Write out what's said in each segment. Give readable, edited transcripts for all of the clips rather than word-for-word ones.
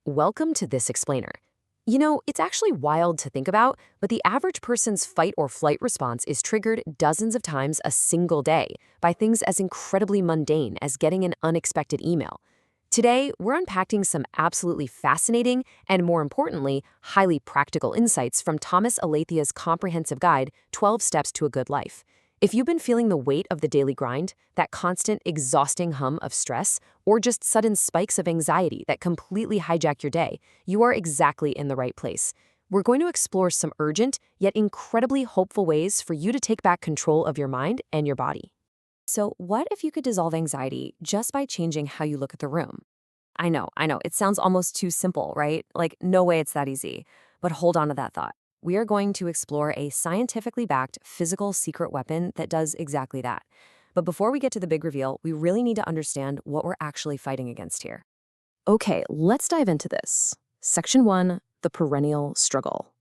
Welcome to This Explainer. It's actually wild to think about, but the average person's fight or flight response is triggered dozens of times a single day by things as incredibly mundane as getting an unexpected email. Today, we're unpacking some absolutely fascinating and, more importantly, highly practical insights from Thomas Alethia's comprehensive guide, 12 Steps to a Good Life. If you've been feeling the weight of the daily grind, that constant, exhausting hum of stress, or just sudden spikes of anxiety that completely hijack your day, you are exactly in the right place. We're going to explore some urgent, yet incredibly hopeful ways for you to take back control of your mind and your body. So, what if you could dissolve anxiety just by changing how you look at the room? I know, it sounds almost too simple, right? Like, no way it's that easy. But hold on to that thought. We are going to explore a scientifically backed physical secret weapon that does exactly that. But before we get to the big reveal, we really need to understand what we're actually fighting against here. Okay, let's dive into this. Section 1, the perennial struggle.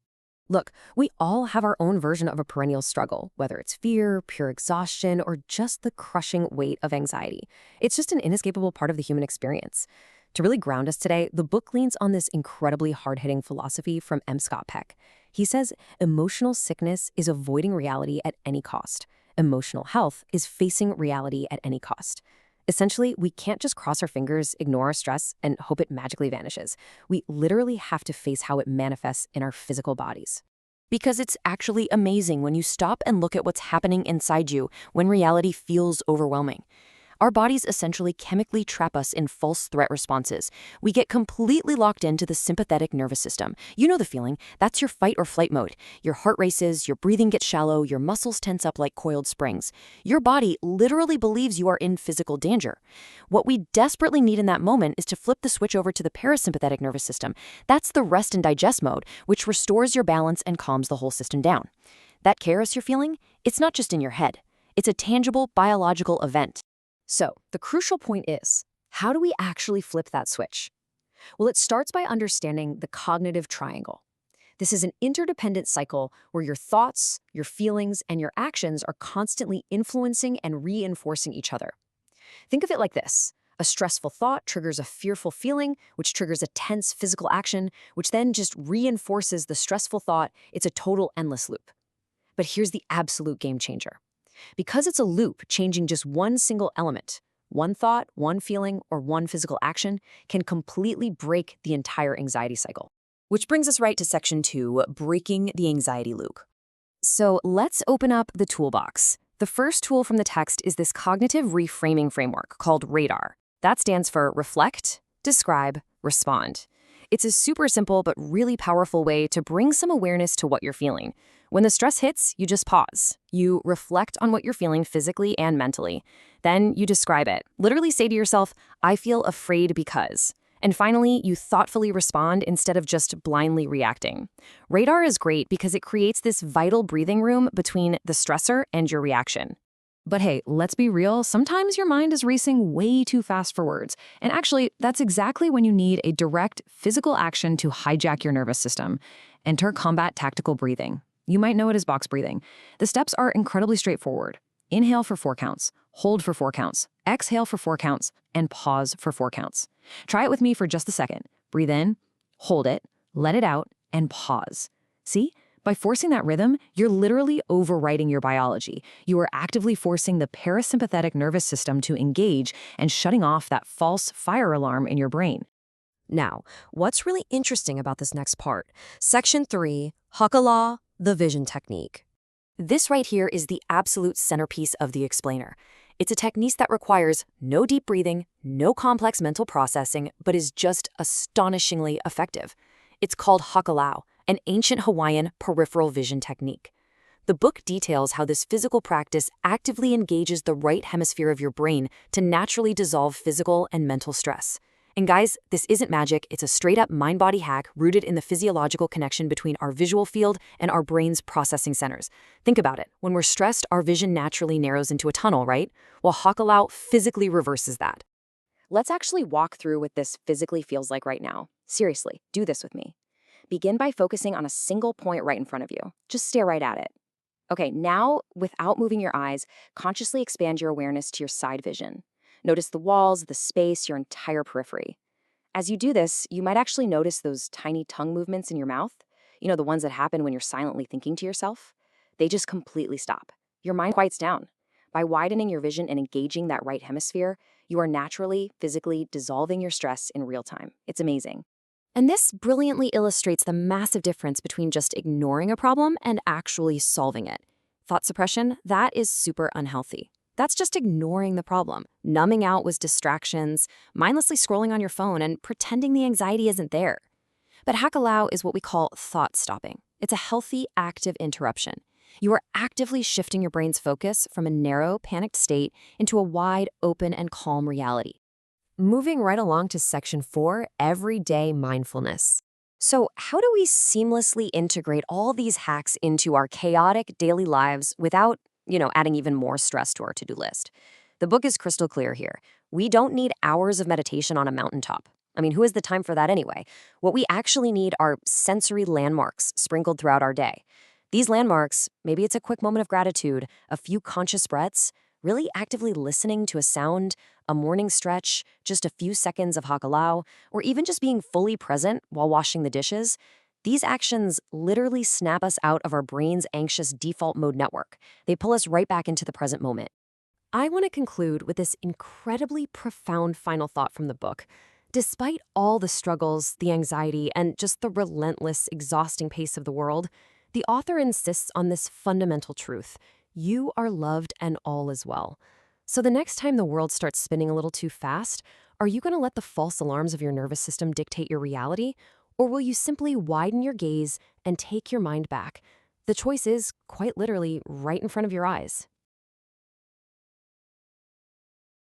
Look, we all have our own version of a perennial struggle, whether it's fear, pure exhaustion, or just the crushing weight of anxiety. It's just an inescapable part of the human experience. To really ground us today, the book leans on this incredibly hard-hitting philosophy from M. Scott Peck. He says, emotional sickness is avoiding reality at any cost. Emotional health is facing reality at any cost. Essentially, we can't just cross our fingers, ignore our stress, and hope it magically vanishes. We literally have to face how it manifests in our physical bodies. Because it's actually amazing when you stop and look at what's happening inside you when reality feels overwhelming. Our bodies essentially chemically trap us in false threat responses. We get completely locked into the sympathetic nervous system. You know the feeling. That's your fight or flight mode. Your heart races, your breathing gets shallow, your muscles tense up like coiled springs. Your body literally believes you are in physical danger. What we desperately need in that moment is to flip the switch over to the parasympathetic nervous system. That's the rest and digest mode, which restores your balance and calms the whole system down. That chaos you're feeling, it's not just in your head. It's a tangible biological event. So, the crucial point is, how do we actually flip that switch? Well, it starts by understanding the cognitive triangle. This is an interdependent cycle where your thoughts, your feelings, and your actions are constantly influencing and reinforcing each other. Think of it like this. A stressful thought triggers a fearful feeling, which triggers a tense physical action, which then just reinforces the stressful thought. It's a total endless loop. But here's the absolute game changer. Because it's a loop, changing just one single element, one thought, one feeling, or one physical action can completely break the entire anxiety cycle. Which brings us right to section 2, breaking the anxiety loop. So let's open up the toolbox. The first tool from the text is this cognitive reframing framework called RADAR. That stands for reflect, describe, respond. It's a super simple but really powerful way to bring some awareness to what you're feeling. When the stress hits, you just pause. You reflect on what you're feeling physically and mentally. Then you describe it. Literally say to yourself, I feel afraid because. And finally, you thoughtfully respond instead of just blindly reacting. Radar is great because it creates this vital breathing room between the stressor and your reaction. But hey, let's be real, sometimes your mind is racing way too fast for words. And actually, that's exactly when you need a direct physical action to hijack your nervous system. Enter combat tactical breathing. You might know it as box breathing. The steps are incredibly straightforward. Inhale for 4 counts, hold for 4 counts, exhale for 4 counts, and pause for 4 counts. Try it with me for just a second. Breathe in, hold it, let it out, and pause. See? By forcing that rhythm, you're literally overriding your biology. You are actively forcing the parasympathetic nervous system to engage and shutting off that false fire alarm in your brain. Now, what's really interesting about this next part? Section 3, Hakala, the vision technique. This right here is the absolute centerpiece of the explainer. It's a technique that requires no deep breathing, no complex mental processing, but is just astonishingly effective. It's called Hakalao, an ancient Hawaiian peripheral vision technique. The book details how this physical practice actively engages the right hemisphere of your brain to naturally dissolve physical and mental stress. And guys, this isn't magic, it's a straight-up mind-body hack rooted in the physiological connection between our visual field and our brain's processing centers. Think about it. When we're stressed, our vision naturally narrows into a tunnel, right? Well, Hakalao physically reverses that. Let's actually walk through what this physically feels like right now. Seriously, do this with me. Begin by focusing on a single point right in front of you. Just stare right at it. Okay, now, without moving your eyes, consciously expand your awareness to your side vision. Notice the walls, the space, your entire periphery. As you do this, you might actually notice those tiny tongue movements in your mouth. The ones that happen when you're silently thinking to yourself. They just completely stop. Your mind quiets down. By widening your vision and engaging that right hemisphere, you are naturally, physically dissolving your stress in real time. It's amazing. And this brilliantly illustrates the massive difference between just ignoring a problem and actually solving it. Thought suppression, that is super unhealthy. That's just ignoring the problem, numbing out with distractions, mindlessly scrolling on your phone, and pretending the anxiety isn't there. But Hakalau is what we call thought stopping. It's a healthy, active interruption. You are actively shifting your brain's focus from a narrow, panicked state into a wide, open, and calm reality. Moving right along to section 4, everyday mindfulness. So, how do we seamlessly integrate all these hacks into our chaotic daily lives without, adding even more stress to our to-do list? The book is crystal clear here. We don't need hours of meditation on a mountaintop. I mean, who has the time for that anyway? What we actually need are sensory landmarks sprinkled throughout our day. These landmarks, maybe it's a quick moment of gratitude, a few conscious breaths, really actively listening to a sound, a morning stretch, just a few seconds of hakalau, or even just being fully present while washing the dishes. These actions literally snap us out of our brain's anxious default mode network. They pull us right back into the present moment. I want to conclude with this incredibly profound final thought from the book. Despite all the struggles, the anxiety, and just the relentless, exhausting pace of the world, the author insists on this fundamental truth. You are loved and all is well. So the next time the world starts spinning a little too fast, are you going to let the false alarms of your nervous system dictate your reality? Or will you simply widen your gaze and take your mind back? The choice is, quite literally, right in front of your eyes.